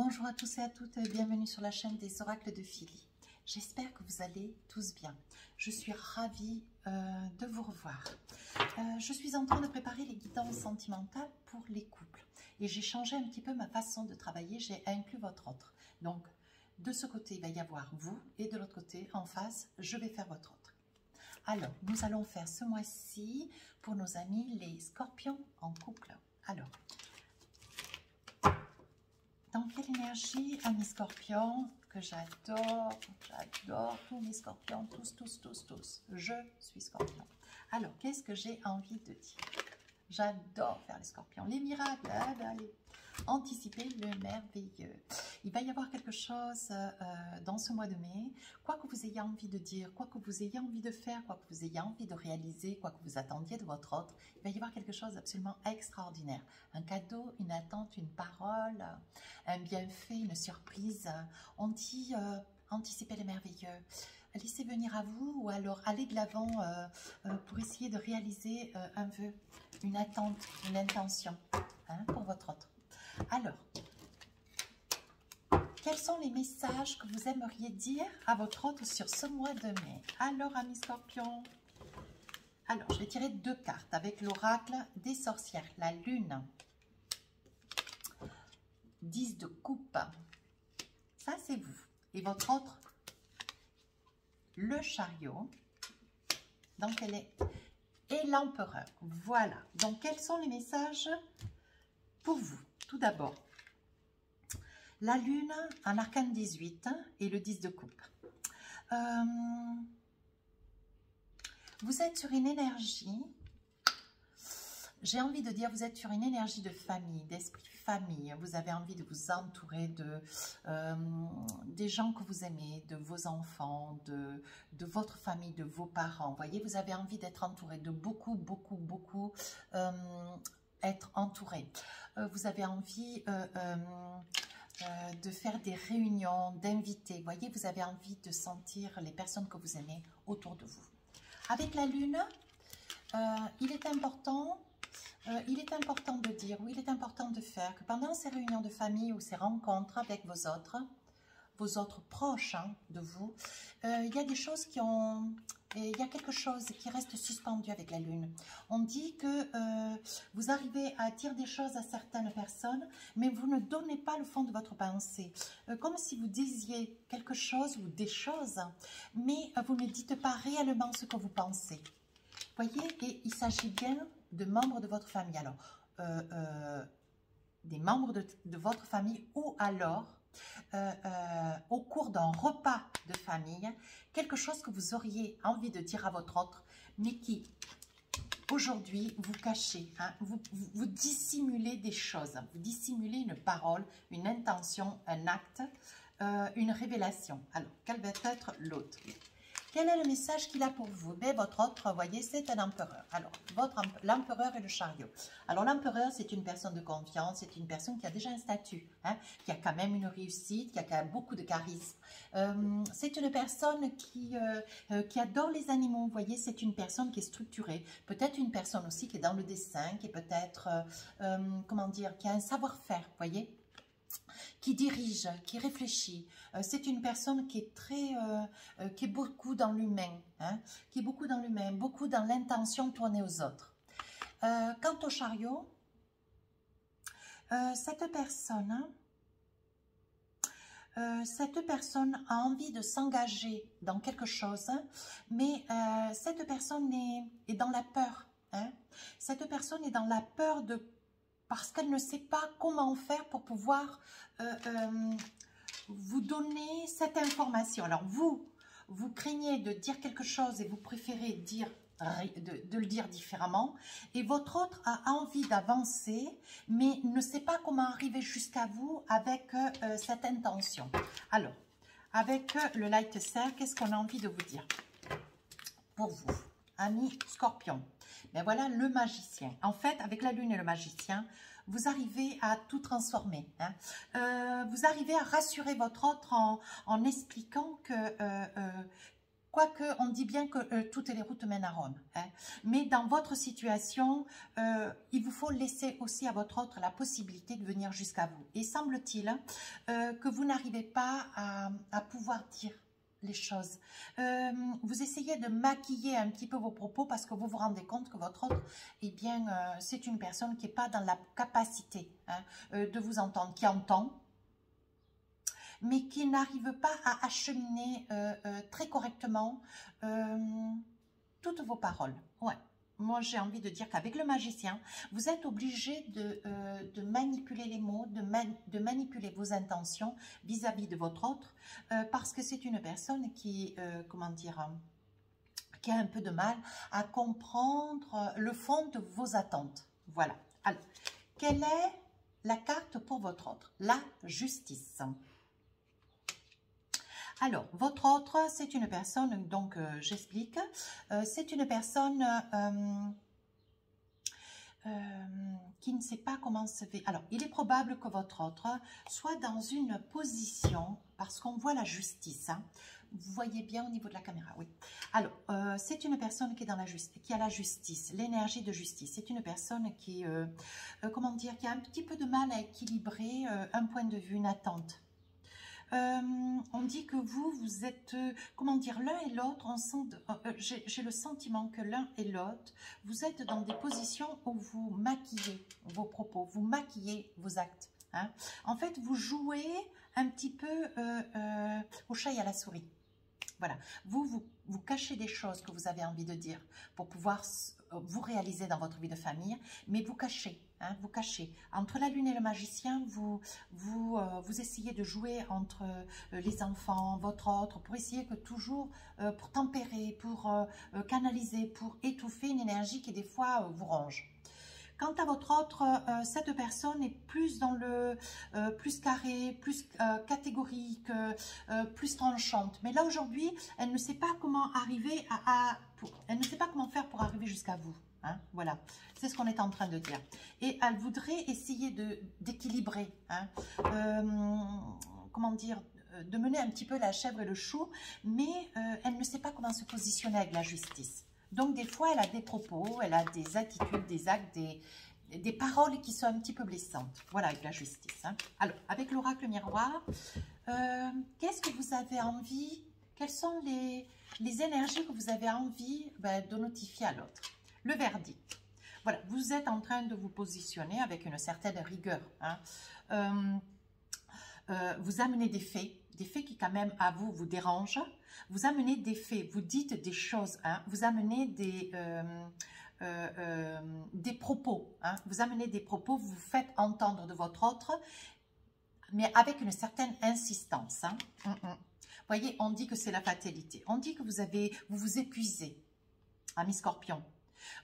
Bonjour à tous et à toutes, bienvenue sur la chaîne des oracles de Philly. J'espère que vous allez tous bien. Je suis ravie de vous revoir. Je suis en train de préparer les guidances sentimentales pour les couples. Et j'ai changé un petit peu ma façon de travailler, j'ai inclus votre autre. Donc, de ce côté, il va y avoir vous, et de l'autre côté, en face, je vais faire votre autre. Alors, nous allons faire ce mois-ci, pour nos amis, les scorpions en couple. Alors, dans quelle énergie, amis scorpions, que j'adore tous mes scorpions, tous. Je suis scorpion. Alors, qu'est-ce que j'ai envie de dire? J'adore faire les scorpions, les miracles, allez, anticiper le merveilleux. Il va y avoir quelque chose dans ce mois de mai, quoi que vous ayez envie de dire, quoi que vous ayez envie de faire, quoi que vous ayez envie de réaliser, quoi que vous attendiez de votre autre, il va y avoir quelque chose d'absolument extraordinaire. Un cadeau, une attente, une parole, un bienfait, une surprise. On dit anticiper le merveilleux. Laissez venir à vous ou alors allez de l'avant pour essayer de réaliser un vœu, une attente, une intention pour votre autre. Alors, quels sont les messages que vous aimeriez dire à votre autre sur ce mois de mai? Alors, amis scorpions, alors je vais tirer deux cartes avec l'oracle des sorcières, la lune, 10 de coupe, ça c'est vous, et votre autre, le chariot, donc elle est, et l'empereur. Voilà, donc quels sont les messages pour vous? Tout d'abord, la lune en arcane 18 et le 10 de coupe. Vous êtes sur une énergie, j'ai envie de dire, vous êtes sur une énergie de famille, d'esprit famille. Vous avez envie de vous entourer de des gens que vous aimez, de vos enfants, de votre famille, de vos parents. Vous voyez, vous avez envie d'être entouré de beaucoup, être entouré. Vous avez envie de faire des réunions, d'inviter. Vous voyez, vous avez envie de sentir les personnes que vous aimez autour de vous. Avec la lune, il est important de dire, ou il est important de faire que pendant ces réunions de famille ou ces rencontres avec vos autres proches de vous, il y a des choses qui ont... il y a quelque chose qui reste suspendu avec la lune. On dit que vous arrivez à dire des choses à certaines personnes, mais vous ne donnez pas le fond de votre pensée. Comme si vous disiez quelque chose ou des choses, mais vous ne dites pas réellement ce que vous pensez. Vous voyez, et il s'agit bien de membres de votre famille. Alors, des membres de votre famille ou alors au cours d'un repas de famille, quelque chose que vous auriez envie de dire à votre autre, mais qui aujourd'hui vous cachez, vous dissimulez des choses, vous dissimulez une parole, une intention, un acte, une révélation. Alors, quel va être l'autre? Quel est le message qu'il a pour vous? Mais votre autre, vous voyez, c'est un empereur. Alors, l'empereur et le chariot. Alors, l'empereur, c'est une personne de confiance, c'est une personne qui a déjà un statut, qui a quand même une réussite, qui a quand même beaucoup de charisme. C'est une personne qui adore les animaux, vous voyez, c'est une personne qui est structurée. Peut-être une personne aussi qui est dans le dessin, qui est peut-être, comment dire, qui a un savoir-faire, vous voyez, qui dirige, qui réfléchit. C'est une personne qui est qui est beaucoup dans l'humain, qui est beaucoup dans l'humain, beaucoup dans l'intention tournée aux autres. Quant au chariot, cette personne a envie de s'engager dans quelque chose, mais cette personne est dans la peur. Cette personne est dans la peur parce qu'elle ne sait pas comment faire pour pouvoir vous donner cette information. Alors vous craignez de dire quelque chose et vous préférez de le dire différemment. Et votre autre a envie d'avancer, mais ne sait pas comment arriver jusqu'à vous avec cette intention. Alors, avec le Light Serre, qu'est-ce qu'on a envie de vous dire pour vous, amis scorpions? Ben voilà le magicien. En fait, avec la lune et le magicien, vous arrivez à tout transformer. Vous arrivez à rassurer votre autre en expliquant que Quoique, on dit bien que toutes les routes mènent à Rome. Hein. Mais dans votre situation, il vous faut laisser aussi à votre autre la possibilité de venir jusqu'à vous. Et semble-t-il que vous n'arrivez pas à pouvoir dire les choses. Vous essayez de maquiller un petit peu vos propos parce que vous vous rendez compte que votre autre, eh bien, c'est une personne qui n'est pas dans la capacité hein, de vous entendre, qui entend, mais qui n'arrive pas à acheminer très correctement toutes vos paroles. Ouais. Moi, j'ai envie de dire qu'avec le magicien, vous êtes obligé de manipuler les mots, de manipuler vos intentions vis-à-vis de votre autre, parce que c'est une personne qui, comment dire, qui a un peu de mal à comprendre le fond de vos attentes. Voilà. Alors, quelle est la carte pour votre autre? La justice. Alors, votre autre, c'est une personne, donc j'explique, c'est une personne qui ne sait pas comment se fait. Alors, il est probable que votre autre soit dans une position, parce qu'on voit la justice, hein. Vous voyez bien au niveau de la caméra, oui. Alors, c'est une personne qui est dans la justice, qui a la justice, l'énergie de justice. C'est une personne qui, comment dire, qui a un petit peu de mal à équilibrer un point de vue, une attente. On dit que vous êtes, comment dire, l'un et l'autre, j'ai le sentiment que l'un et l'autre, vous êtes dans des positions où vous maquillez vos propos, vous maquillez vos actes. Hein. En fait, vous jouez un petit peu au chat et à la souris. Voilà, vous cachez des choses que vous avez envie de dire pour pouvoir vous réaliser dans votre vie de famille, mais vous cachez, hein, vous cachez. Entre la lune et le magicien, vous essayez de jouer entre les enfants, votre autre, pour essayer que toujours, pour tempérer, pour canaliser, pour étouffer une énergie qui des fois vous ronge. Quant à votre autre, cette personne est plus dans le plus carré, plus catégorique, plus tranchante. Mais là aujourd'hui, elle ne sait pas comment arriver elle ne sait pas comment faire pour arriver jusqu'à vous. Hein, voilà, c'est ce qu'on est en train de dire. Et elle voudrait essayer d'équilibrer, hein, comment dire, de mener un petit peu la chèvre et le chou, mais elle ne sait pas comment se positionner avec la justice. Donc, des fois, elle a des propos, elle a des attitudes, des actes, des paroles qui sont un petit peu blessantes. Voilà, avec la justice. Hein. Alors, avec l'oracle miroir, qu'est-ce que vous avez envie? Quelles sont les énergies que vous avez envie de notifier à l'autre? Le verdict. Voilà, vous êtes en train de vous positionner avec une certaine rigueur. Hein. Vous amenez des faits qui quand même à vous dérangent. Vous amenez des faits, vous dites des choses, hein, vous amenez des propos, hein, vous amenez des propos, vous vous faites entendre de votre autre, mais avec une certaine insistance. Hein. Voyez, on dit que c'est la fatalité, on dit que vous vous épuisez, ami Scorpion,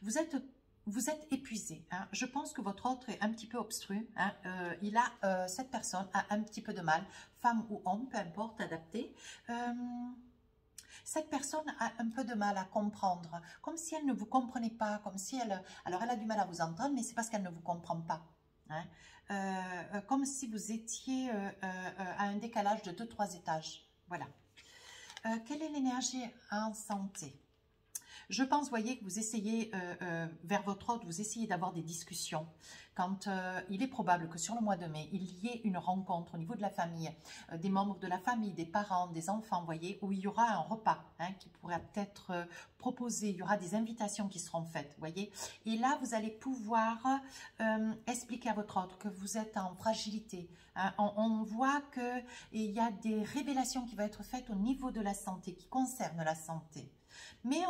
vous êtes épuisé. Hein. Je pense que votre autre est un petit peu obstru. Hein. Cette personne a un petit peu de mal, femme ou homme, peu importe, adapté. Cette personne a un peu de mal à comprendre, comme si elle ne vous comprenait pas, comme si alors elle a du mal à vous entendre, mais c'est parce qu'elle ne vous comprend pas. Hein. Comme si vous étiez à un décalage de 2-3 étages. Voilà. Quelle est l'énergie en santé? Je pense, voyez, que vous essayez, vers votre autre, vous essayez d'avoir des discussions. Quand il est probable que sur le mois de mai, il y ait une rencontre au niveau de la famille, des membres de la famille, des parents, des enfants, voyez, où il y aura un repas hein, qui pourrait être proposé, il y aura des invitations qui seront faites, voyez. Et là, vous allez pouvoir expliquer à votre autre que vous êtes en fragilité. Hein. On voit qu'il y a des révélations qui vont être faites au niveau de la santé, qui concernent la santé. Mais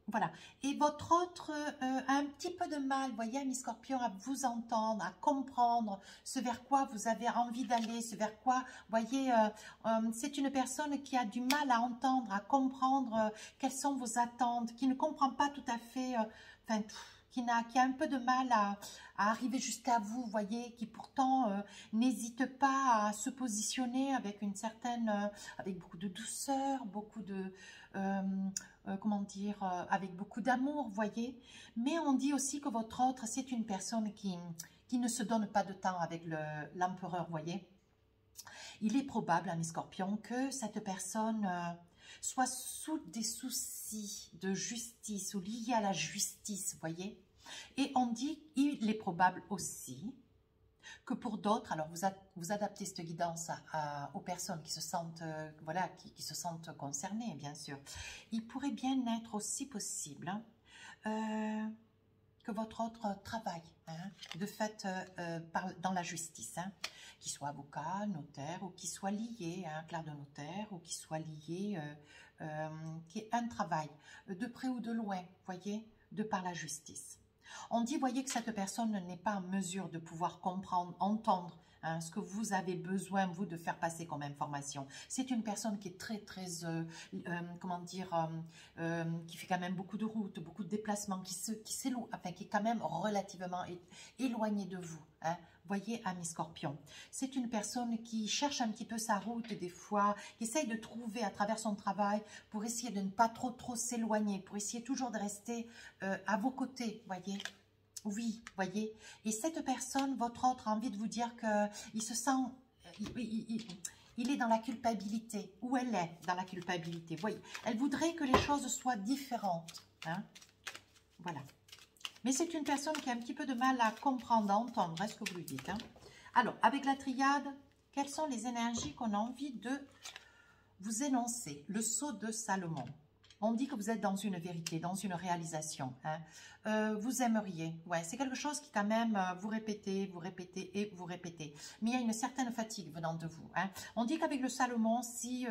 voilà. Et votre autre a un petit peu de mal, voyez, ami Scorpion, à vous entendre, à comprendre ce vers quoi vous avez envie d'aller, ce vers quoi, voyez, c'est une personne qui a du mal à entendre, à comprendre quelles sont vos attentes, qui ne comprend pas tout à fait, qui a un peu de mal à arriver jusqu'à vous, voyez, qui pourtant n'hésite pas à se positionner avec une certaine, avec beaucoup de douceur, beaucoup de, comment dire, avec beaucoup d'amour, voyez. Mais on dit aussi que votre autre, c'est une personne qui ne se donne pas de temps avec l'empereur, voyez. Il est probable, ami Scorpion, que cette personne soit sous des soucis de justice ou liés à la justice, voyez. Et on dit, il est probable aussi que pour d'autres, alors vous adaptez cette guidance aux personnes qui se sentent, voilà, qui se sentent concernées, bien sûr. Il pourrait bien être aussi possible que votre autre travaille, de fait, dans la justice, qu'il soit avocat, notaire, ou qu'il soit lié à un clerc de notaire, ou qu'il soit lié, qui est un travail, de près ou de loin, voyez, de par la justice. On dit, voyez, que cette personne n'est pas en mesure de pouvoir comprendre, entendre ce que vous avez besoin, vous, de faire passer comme information. C'est une personne qui est très, comment dire, qui fait quand même beaucoup de routes, beaucoup de déplacements, qui est quand même relativement éloignée de vous. Voyez, ami Scorpion, c'est une personne qui cherche un petit peu sa route des fois, qui essaye de trouver à travers son travail pour essayer de ne pas trop s'éloigner, pour essayer toujours de rester à vos côtés, voyez. Oui, voyez. Et cette personne, votre autre, a envie de vous dire qu'il se sent, il est dans la culpabilité, ou elle est dans la culpabilité. Voyez, elle voudrait que les choses soient différentes. Voilà. Mais c'est une personne qui a un petit peu de mal à comprendre, à entendre ce que vous lui dites. Alors, avec la triade, quelles sont les énergies qu'on a envie de vous énoncer? Le sceau de Salomon. On dit que vous êtes dans une vérité, dans une réalisation. Vous aimeriez. Ouais, c'est quelque chose qui quand même, vous répétez et vous répétez. Mais il y a une certaine fatigue venant de vous. On dit qu'avec le Salomon, si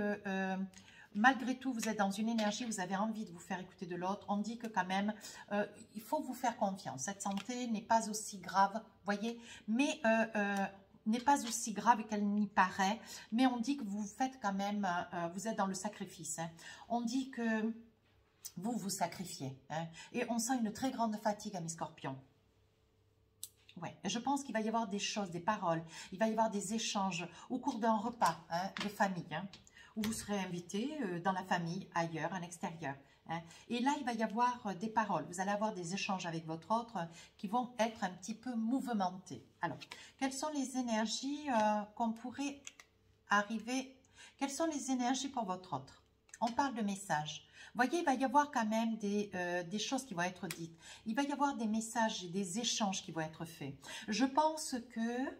malgré tout vous êtes dans une énergie, vous avez envie de vous faire écouter de l'autre, on dit que quand même, il faut vous faire confiance. Cette santé n'est pas aussi grave, voyez, mais n'est pas aussi grave qu'elle n'y paraît, mais on dit que vous faites quand même, vous êtes dans le sacrifice. On dit que vous sacrifiez. Et on sent une très grande fatigue, ami Scorpion. Ouais, je pense qu'il va y avoir des choses, des paroles, il va y avoir des échanges au cours d'un repas de famille, où vous serez invité dans la famille, ailleurs, en extérieur. Et là, il va y avoir des paroles. Vous allez avoir des échanges avec votre autre qui vont être un petit peu mouvementés. Alors, quelles sont les énergies qu'on pourrait arriver? Quelles sont les énergies pour votre autre? On parle de messages. Vous voyez, il va y avoir quand même des choses qui vont être dites. Il va y avoir des messages et des échanges qui vont être faits. Je pense que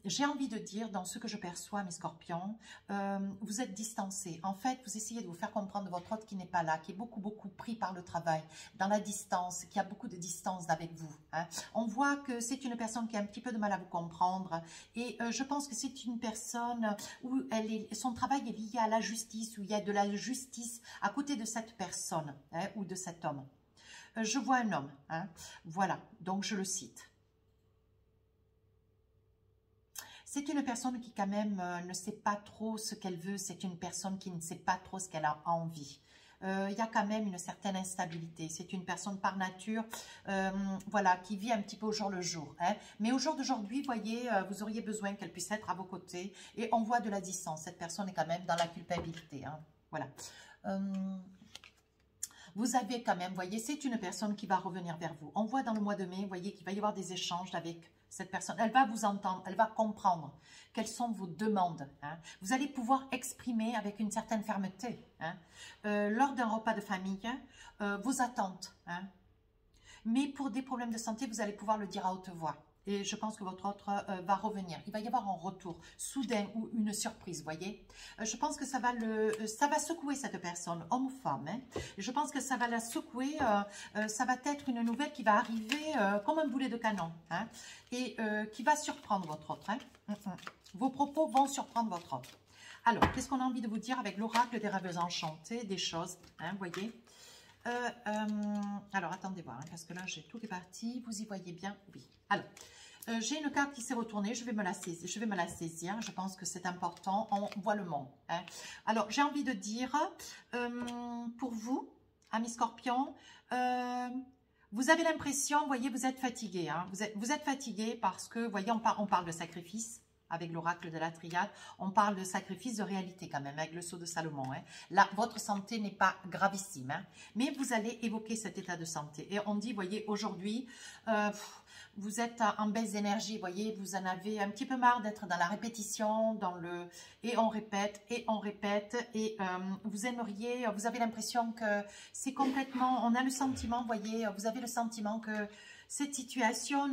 j'ai envie de dire, dans ce que je perçois, mes scorpions, vous êtes distancés. En fait, vous essayez de vous faire comprendre votre autre qui n'est pas là, qui est beaucoup pris par le travail, dans la distance, qui a beaucoup de distance avec vous. On voit que c'est une personne qui a un petit peu de mal à vous comprendre. Et je pense que c'est une personne où son travail est lié à la justice, où il y a de la justice à côté de cette personne ou de cet homme. Je vois un homme. Voilà, donc je le cite. C'est une personne qui quand même ne sait pas trop ce qu'elle veut, c'est une personne qui ne sait pas trop ce qu'elle a envie. Il y a quand même une certaine instabilité, c'est une personne par nature voilà, qui vit un petit peu au jour le jour. Mais au jour d'aujourd'hui, voyez, vous auriez besoin qu'elle puisse être à vos côtés et on voit de la distance, cette personne est quand même dans la culpabilité. Voilà. Vous avez quand même, voyez, c'est une personne qui va revenir vers vous. On voit dans le mois de mai, voyez, qu'il va y avoir des échanges avec cette personne. Elle va vous entendre, elle va comprendre quelles sont vos demandes. Vous allez pouvoir exprimer avec une certaine fermeté, lors d'un repas de famille, vos attentes. Mais pour des problèmes de santé, vous allez pouvoir le dire à haute voix. Et je pense que votre autre va revenir. Il va y avoir un retour soudain ou une surprise, voyez. Je pense que ça va secouer cette personne, homme ou femme. Je pense que ça va la secouer. Ça va être une nouvelle qui va arriver comme un boulet de canon. Et qui va surprendre votre autre. Vos propos vont surprendre votre autre. Alors, qu'est-ce qu'on a envie de vous dire avec l'oracle des rêves enchantés, des choses, voyez. Alors, attendez voir, parce que là, j'ai tout est parti. Vous y voyez bien? Oui. Alors, j'ai une carte qui s'est retournée. Je vais me la saisir. Je pense que c'est important. On voit le monde. Alors, j'ai envie de dire, pour vous, amis scorpions, vous avez l'impression, voyez, vous êtes fatigué. Vous êtes fatigué parce que, voyez, on parle de sacrifice. Avec l'oracle de la triade, on parle de sacrifice de réalité quand même, avec le sceau de Salomon. Là, votre santé n'est pas gravissime, mais vous allez évoquer cet état de santé. Et on dit, voyez, aujourd'hui, vous êtes en baisse d'énergie, vous voyez, vous en avez un petit peu marre d'être dans la répétition, et on répète, et vous aimeriez, vous avez l'impression que c'est complètement, on a le sentiment, vous voyez, vous avez le sentiment que cette situation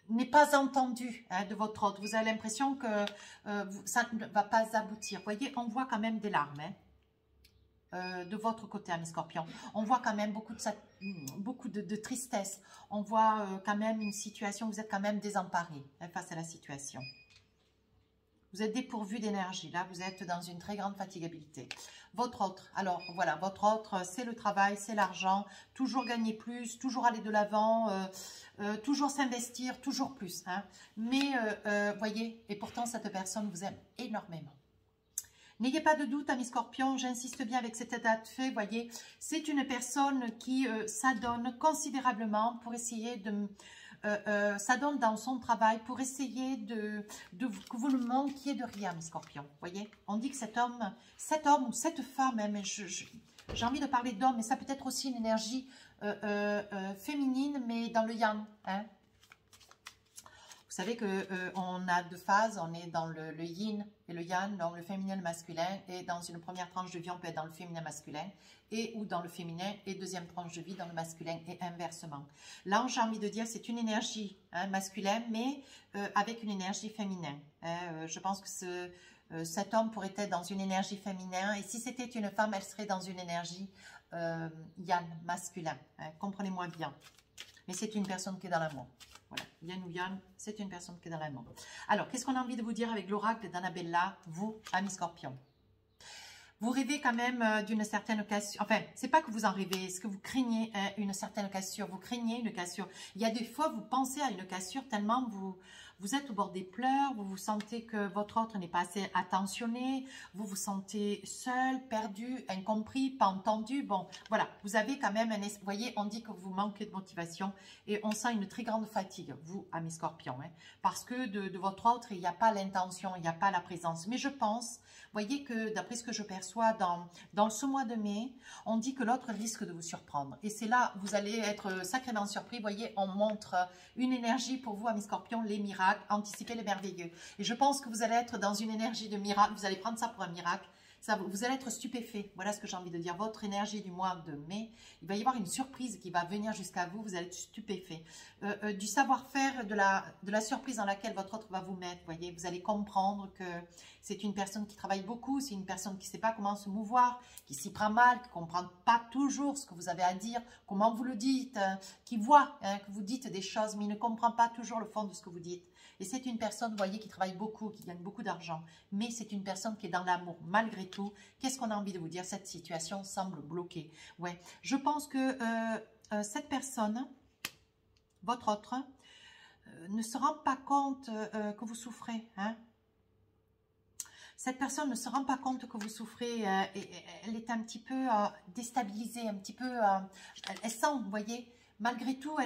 n'est pas entendue de votre autre. Vous avez l'impression que ça ne va pas aboutir. Vous voyez, on voit quand même des larmes, de votre côté, ami Scorpion. On voit quand même beaucoup de tristesse. On voit quand même une situation, vous êtes quand même désemparé face à la situation. Vous êtes dépourvu d'énergie. Là, vous êtes dans une très grande fatigabilité. Votre autre, alors voilà, votre autre, c'est le travail, c'est l'argent. Toujours gagner plus, toujours aller de l'avant, toujours s'investir, toujours plus. Mais, voyez, et pourtant, cette personne vous aime énormément. N'ayez pas de doute, amis Scorpions, j'insiste bien avec cette date fait, voyez, c'est une personne qui s'adonne considérablement pour essayer de... s'adonne dans son travail pour essayer que vous ne manquiez de rien, amis Scorpions, voyez. On dit que cet homme ou cette femme, mais j'ai envie de parler d'homme, mais ça peut être aussi une énergie féminine, mais dans le yang, Vous savez qu'on a deux phases, on est dans le yin et le yang, donc le féminin et le masculin, et dans une première tranche de vie, on peut être dans le féminin masculin, ou dans le féminin, et deuxième tranche de vie dans le masculin, et inversement. Là, j'ai envie de dire, c'est une énergie masculine, mais avec une énergie féminine. Je pense que cet homme pourrait être dans une énergie féminin, et si c'était une femme, elle serait dans une énergie yang, masculin. Comprenez-moi bien. Mais c'est une personne qui est dans l'amour. Voilà, Yin ou Yang, c'est une personne qui est dans l'amour. Alors, qu'est-ce qu'on a envie de vous dire avec l'oracle d'Annabella, vous, amis Scorpions? Vous rêvez quand même d'une certaine cassure. Enfin, c'est pas que vous en rêvez, c'est que vous craignez une certaine cassure. Vous craignez une cassure. Il y a des fois, vous pensez à une cassure tellement vous êtes au bord des pleurs, vous vous sentez que votre autre n'est pas assez attentionné, vous vous sentez seul, perdu, incompris, pas entendu. Bon, voilà, vous avez quand même vous voyez, on dit que vous manquez de motivation et on sent une très grande fatigue, vous, amis Scorpions, parce que de votre autre, il n'y a pas l'intention, il n'y a pas la présence. Mais je pense, voyez que d'après ce que je perçois dans ce mois de mai, on dit que l'autre risque de vous surprendre. Et c'est là, vous allez être sacrément surpris. Voyez, on montre une énergie pour vous, amis Scorpions, les miracles, anticiper les merveilleux. Et je pense que vous allez être dans une énergie de miracle. Vous allez prendre ça pour un miracle. Vous allez être stupéfait. Voilà ce que j'ai envie de dire. Votre énergie du mois de mai, il va y avoir une surprise qui va venir jusqu'à vous. Vous allez être stupéfait. Du savoir-faire, de la surprise dans laquelle votre autre va vous mettre. Voyez, vous allez comprendre que c'est une personne qui travaille beaucoup. C'est une personne qui ne sait pas comment se mouvoir, qui s'y prend mal, qui ne comprend pas toujours ce que vous avez à dire, comment vous le dites, qui voit que vous dites des choses, mais il ne comprend pas toujours le fond de ce que vous dites. Et c'est une personne, vous voyez, qui travaille beaucoup, qui gagne beaucoup d'argent. Mais c'est une personne qui est dans l'amour. Malgré tout, qu'est-ce qu'on a envie de vous dire? Cette situation semble bloquée. Ouais. Je pense que cette personne, votre autre, ne se rend pas compte que vous souffrez. Cette personne ne se rend pas compte que vous souffrez. Elle est un petit peu déstabilisée, un petit peu... elle sent, vous voyez... Malgré tout,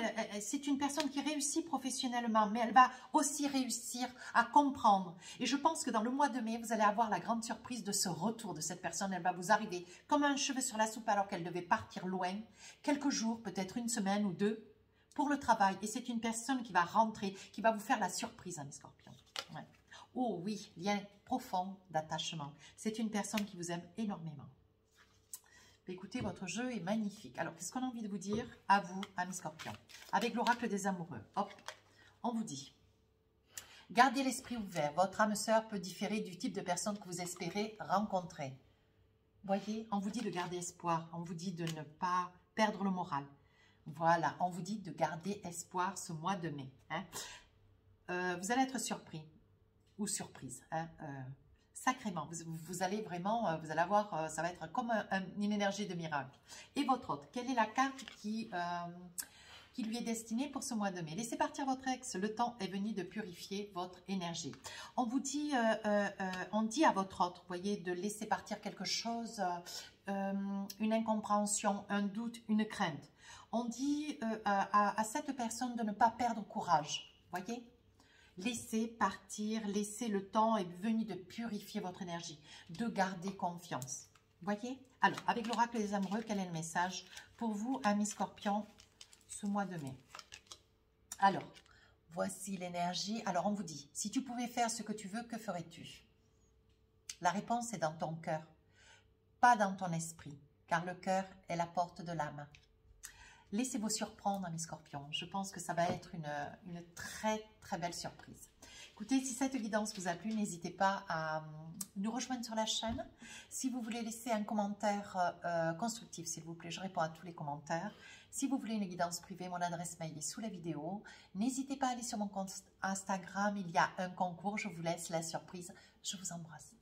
c'est une personne qui réussit professionnellement, mais elle va aussi réussir à comprendre. Et je pense que dans le mois de mai, vous allez avoir la grande surprise de ce retour de cette personne. Elle va vous arriver comme un cheveu sur la soupe alors qu'elle devait partir loin, quelques jours, peut-être une semaine ou deux, pour le travail. Et c'est une personne qui va rentrer, qui va vous faire la surprise, amis Scorpions. Ouais. Oh oui, lien profond d'attachement. C'est une personne qui vous aime énormément. Écoutez, votre jeu est magnifique. Alors, qu'est-ce qu'on a envie de vous dire à vous, amis Scorpions? Avec l'oracle des amoureux, hop, on vous dit. Gardez l'esprit ouvert. Votre âme sœur peut différer du type de personne que vous espérez rencontrer. Voyez, on vous dit de garder espoir. On vous dit de ne pas perdre le moral. Voilà, on vous dit de garder espoir ce mois de mai. Vous allez être surpris ou surprise. Sacrément, vous allez vraiment, vous allez avoir, ça va être comme une énergie de miracle. Et votre autre, quelle est la carte qui lui est destinée pour ce mois de mai? Laissez partir votre ex, le temps est venu de purifier votre énergie. On vous dit, on dit à votre autre, vous voyez, de laisser partir quelque chose, une incompréhension, un doute, une crainte. On dit à cette personne de ne pas perdre courage, voyez. Laissez partir, laissez le temps est venu de purifier votre énergie, de garder confiance. Voyez? Alors, avec l'oracle des amoureux, quel est le message pour vous, amis Scorpions, ce mois de mai. Alors, voici l'énergie. Alors, on vous dit, si tu pouvais faire ce que tu veux, que ferais-tu? La réponse est dans ton cœur, pas dans ton esprit, car le cœur est la porte de l'âme. Laissez-vous surprendre, mes scorpions. Je pense que ça va être une très, très belle surprise. Écoutez, si cette guidance vous a plu, n'hésitez pas à nous rejoindre sur la chaîne. Si vous voulez laisser un commentaire constructif, s'il vous plaît, je réponds à tous les commentaires. Si vous voulez une guidance privée, mon adresse mail est sous la vidéo. N'hésitez pas à aller sur mon compte Instagram, il y a un concours. Je vous laisse la surprise. Je vous embrasse.